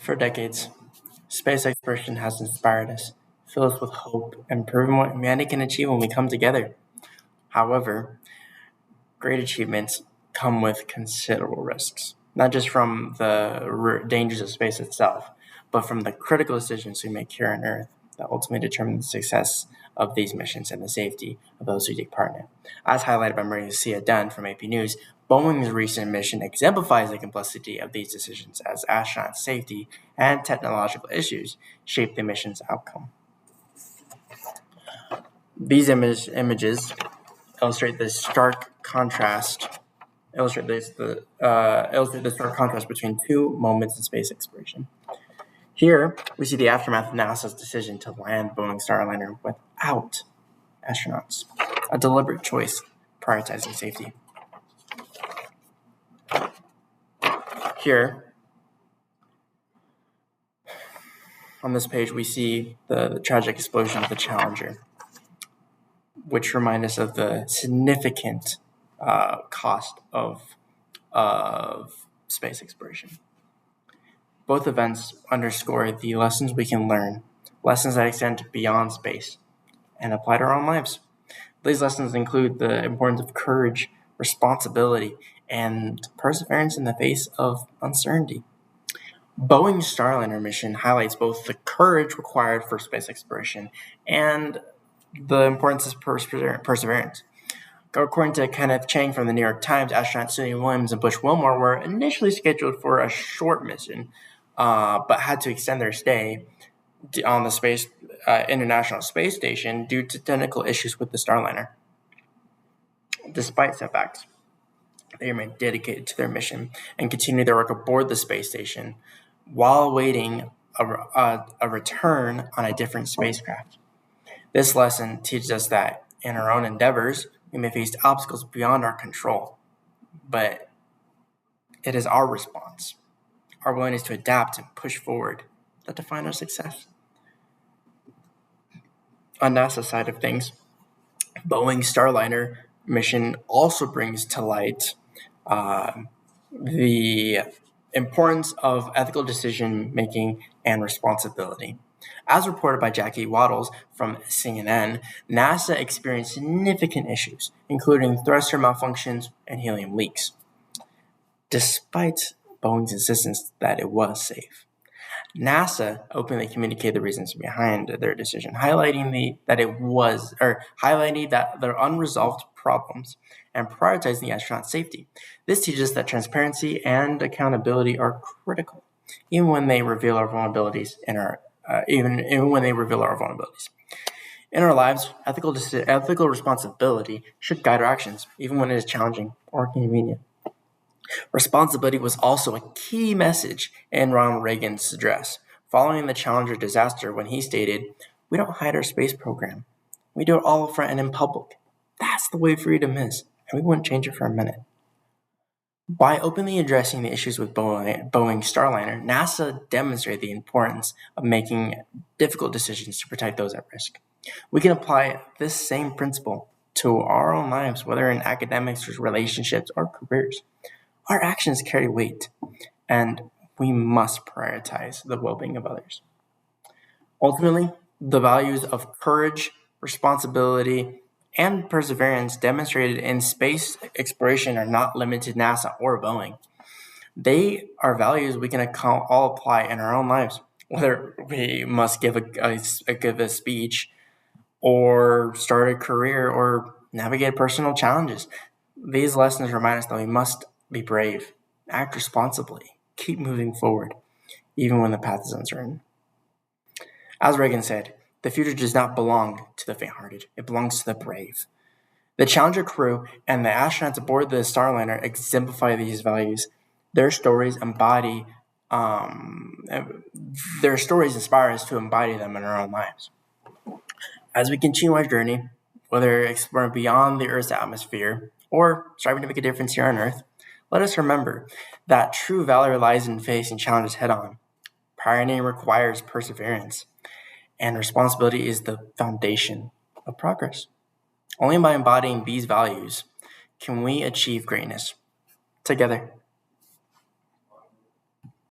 For decades, space exploration has inspired us, filled us with hope, and proven what humanity can achieve when we come together. However, great achievements come with considerable risks, not just from the dangers of space itself, but from the critical decisions we make here on Earth that ultimately determine the success of these missions and the safety of those who take part in it. As highlighted by Maria Dunn from AP News, Boeing's recent mission exemplifies the complexity of these decisions as astronaut safety and technological issues shape the mission's outcome. These images illustrate the stark contrast. Illustrate the stark contrast between two moments in space exploration. Here, we see the aftermath of NASA's decision to land Boeing Starliner without astronauts, a deliberate choice prioritizing safety. Here, on this page, we see the tragic explosion of the Challenger, which remind us of the significant cost of space exploration. Both events underscore the lessons we can learn, lessons that extend beyond space and apply to our own lives. These lessons include the importance of courage, responsibility, and perseverance in the face of uncertainty. Boeing's Starliner mission highlights both the courage required for space exploration and the importance of perseverance. According to Kenneth Chang from the New York Times, astronauts Sue Williams and Bush Wilmore were initially scheduled for a short mission, but had to extend their stay on the International Space Station due to technical issues with the Starliner. Despite setbacks, they remained dedicated to their mission and continued their work aboard the space station while awaiting a return on a different spacecraft. This lesson teaches us that in our own endeavors, we may face obstacles beyond our control, but it is our response, our willingness to adapt and push forward, that define our success. On NASA's side of things, Boeing's Starliner mission also brings to light the importance of ethical decision-making and responsibility. As reported by Jackie Wattles from CNN, NASA experienced significant issues, including thruster malfunctions and helium leaks, despite Boeing's insistence that it was safe. NASA openly communicated the reasons behind their decision, highlighting that there are unresolved problems and prioritizing the astronaut safety. This teaches us that transparency and accountability are critical, even when they reveal our vulnerabilities in our vulnerabilities. In our lives, ethical responsibility should guide our actions, even when it is challenging or inconvenient. Responsibility was also a key message in Ronald Reagan's address, following the Challenger disaster, when he stated, "We don't hide our space program. We do it all upfront and in public. That's the way freedom is, and we wouldn't change it for a minute." By openly addressing the issues with Boeing Starliner, NASA demonstrated the importance of making difficult decisions to protect those at risk. We can apply this same principle to our own lives, whether in academics, relationships, or careers. Our actions carry weight, and we must prioritize the well-being of others. Ultimately, the values of courage, responsibility, and perseverance demonstrated in space exploration are not limited to NASA or Boeing. They are values we can all apply in our own lives, whether we must give a speech or start a career or navigate personal challenges. These lessons remind us that we must be brave, act responsibly, keep moving forward, even when the path is uncertain. As Reagan said, the future does not belong to the faint-hearted. It belongs to the brave. The Challenger crew and the astronauts aboard the Starliner exemplify these values. Their stories inspire us to embody them in our own lives. As we continue our journey, whether exploring beyond the Earth's atmosphere or striving to make a difference here on Earth, let us remember that true valor lies in facing challenges head-on. Pioneering requires perseverance, and responsibility is the foundation of progress. Only by embodying these values can we achieve greatness. Together,